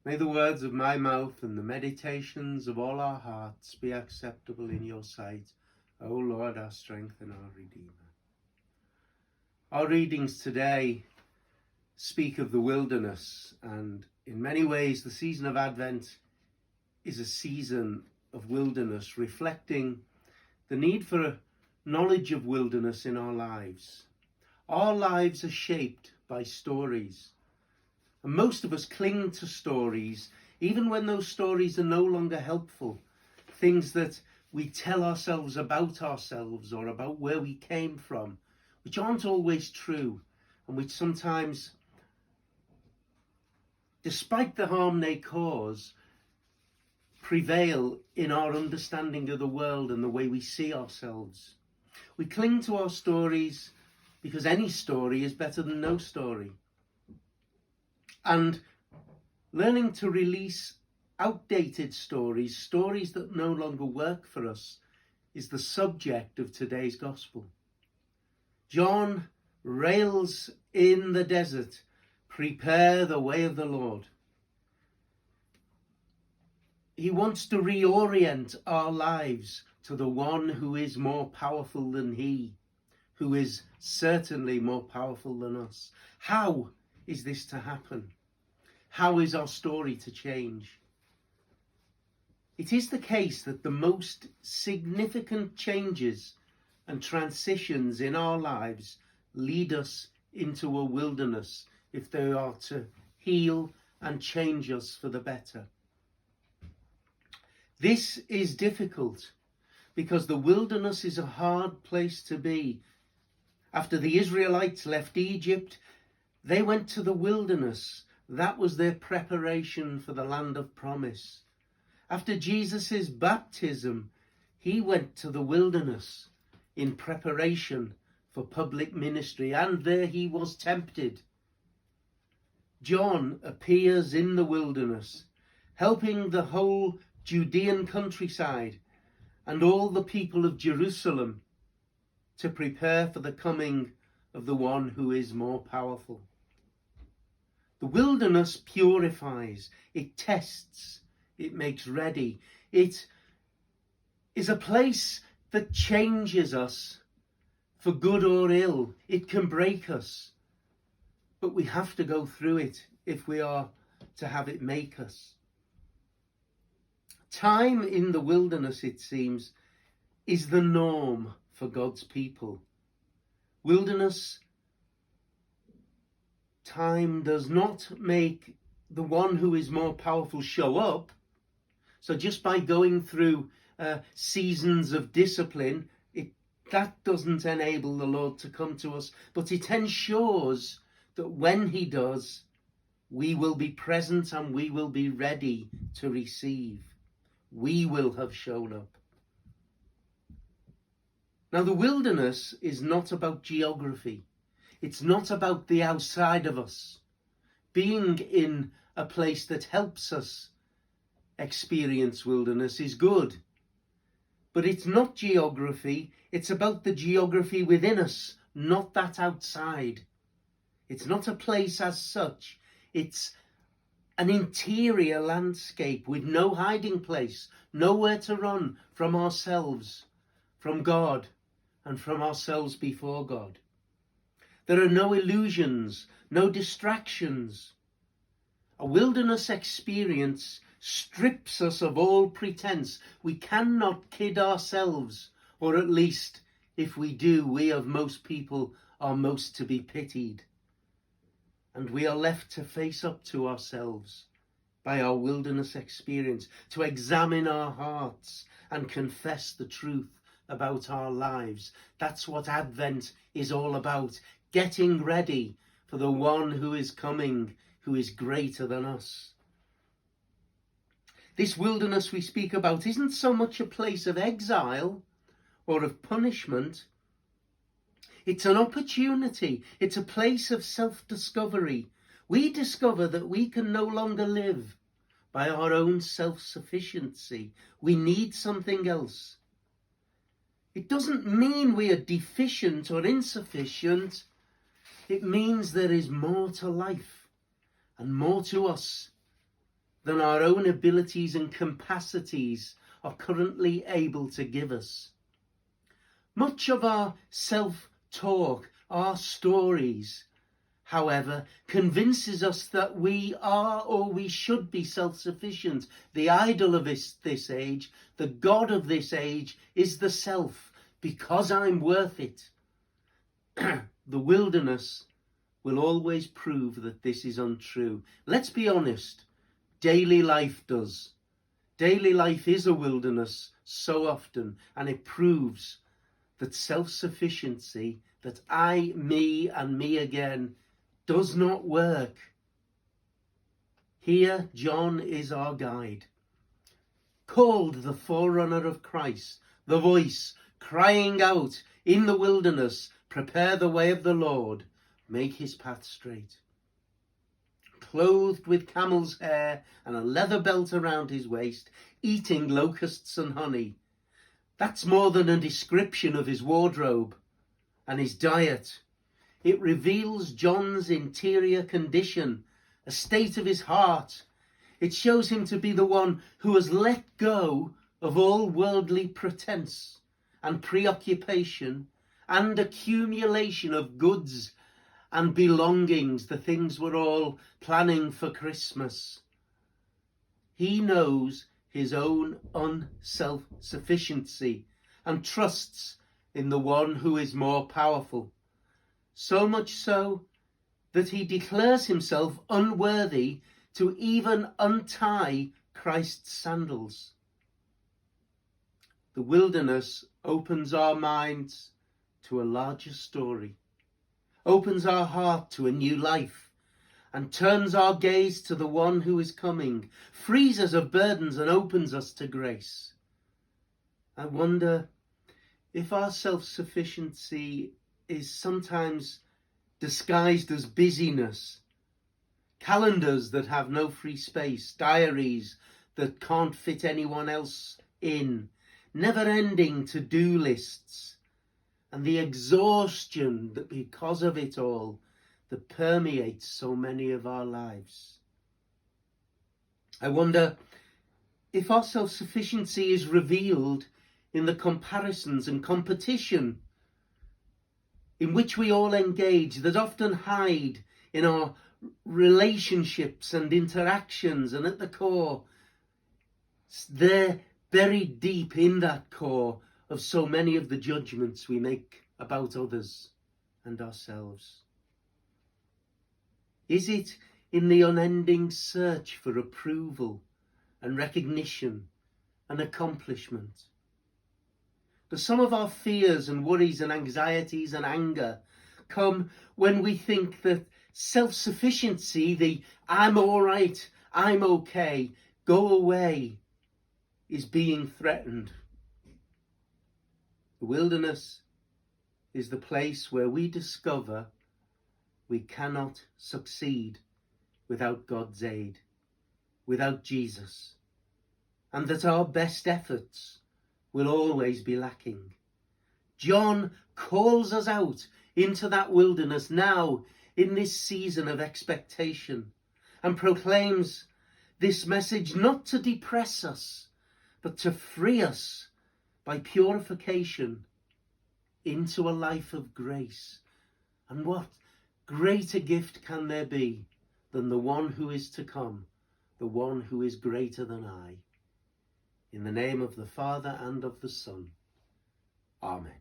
May the words of my mouth and the meditations of all our hearts be acceptable in your sight, O Lord, our strength and our Redeemer. Our readings today speak of the wilderness, and in many ways the season of Advent is a season of wilderness, reflecting the need for a knowledge of wilderness in our lives. Our lives are shaped by stories, and most of us cling to stories, even when those stories are no longer helpful. Things that we tell ourselves about ourselves or about where we came from, which aren't always true, and which sometimes, despite the harm they cause, prevail in our understanding of the world and the way we see ourselves. We cling to our stories because any story is better than no story. And learning to release outdated stories, stories that no longer work for us, is the subject of today's gospel. John rails in the desert, "Prepare the way of the Lord." He wants to reorient our lives to the one who is more powerful than he, who is certainly more powerful than us. How is this to happen? How is our story to change? It is the case that the most significant changes and transitions in our lives lead us into a wilderness if they are to heal and change us for the better. This is difficult because the wilderness is a hard place to be. After the Israelites left Egypt, they went to the wilderness. That was their preparation for the land of promise. After Jesus' baptism, he went to the wilderness in preparation for public ministry, and there he was tempted. John appears in the wilderness, helping the whole Judean countryside and all the people of Jerusalem to prepare for the coming of the one who is more powerful. The wilderness purifies, it tests, it makes ready. It is a place that changes us for good or ill. It can break us, but we have to go through it if we are to have it make us. Time in the wilderness, it seems, is the norm for God's people. Wilderness time does not make the one who is more powerful show up. So just by going through seasons of discipline, that doesn't enable the Lord to come to us, but it ensures that when he does, we will be present and we will be ready to receive. We will have shown up. Now, the wilderness is not about geography. It's not about the outside of us. Being in a place that helps us experience wilderness is good. But it's not geography. It's about the geography within us, not that outside. It's not a place as such. It's an interior landscape with no hiding place, nowhere to run from ourselves, from God, and from ourselves before God. There are no illusions, no distractions. A wilderness experience strips us of all pretense. We cannot kid ourselves, or at least, if we do, we of most people are most to be pitied. And we are left to face up to ourselves by our wilderness experience, to examine our hearts and confess the truth about our lives. That's what Advent is all about, getting ready for the one who is coming, who is greater than us. This wilderness we speak about isn't so much a place of exile or of punishment. It's an opportunity. It's a place of self-discovery. We discover that we can no longer live by our own self-sufficiency. We need something else. It doesn't mean we are deficient or insufficient. It means there is more to life and more to us than our own abilities and capacities are currently able to give us. Much of our self-talk, our stories, however, convinces us that we are or we should be self-sufficient. The idol of this age, the God of this age, is the self, because I'm worth it. The wilderness will always prove that this is untrue. Let's be honest, daily life does. Daily life is a wilderness so often, and it proves that self-sufficiency, that I, me, and me again, does not work. Here, John is our guide. Called the forerunner of Christ, the voice crying out in the wilderness, prepare the way of the Lord, make his path straight. Clothed with camel's hair and a leather belt around his waist, eating locusts and honey. That's more than a description of his wardrobe and his diet. It reveals John's interior condition, a state of his heart. It shows him to be the one who has let go of all worldly pretense and preoccupation and accumulation of goods and belongings, the things we're all planning for Christmas. He knows his own unself-sufficiency and trusts in the one who is more powerful. So much so that he declares himself unworthy to even untie Christ's sandals. The wilderness opens our minds to a larger story, opens our heart to a new life, and turns our gaze to the one who is coming, frees us of burdens and opens us to grace. I wonder if our self-sufficiency is sometimes disguised as busyness, calendars that have no free space, diaries that can't fit anyone else in, never-ending to-do lists, and the exhaustion that because of it all that permeates so many of our lives. I wonder if our self-sufficiency is revealed in the comparisons and competition in which we all engage, that often hide in our relationships and interactions, and at the core, they're buried deep in that core of so many of the judgments we make about others and ourselves. Is it in the unending search for approval and recognition and accomplishment? Do some of our fears and worries and anxieties and anger come when we think that self-sufficiency, the I'm all right, I'm okay, go away, is being threatened? The wilderness is the place where we discover we cannot succeed without God's aid, without Jesus, and that our best efforts will always be lacking. John calls us out into that wilderness now in this season of expectation and proclaims this message not to depress us, but to free us by purification into a life of grace. And what greater gift can there be than the one who is to come, the one who is greater than I? In the name of the Father and of the Son. Amen.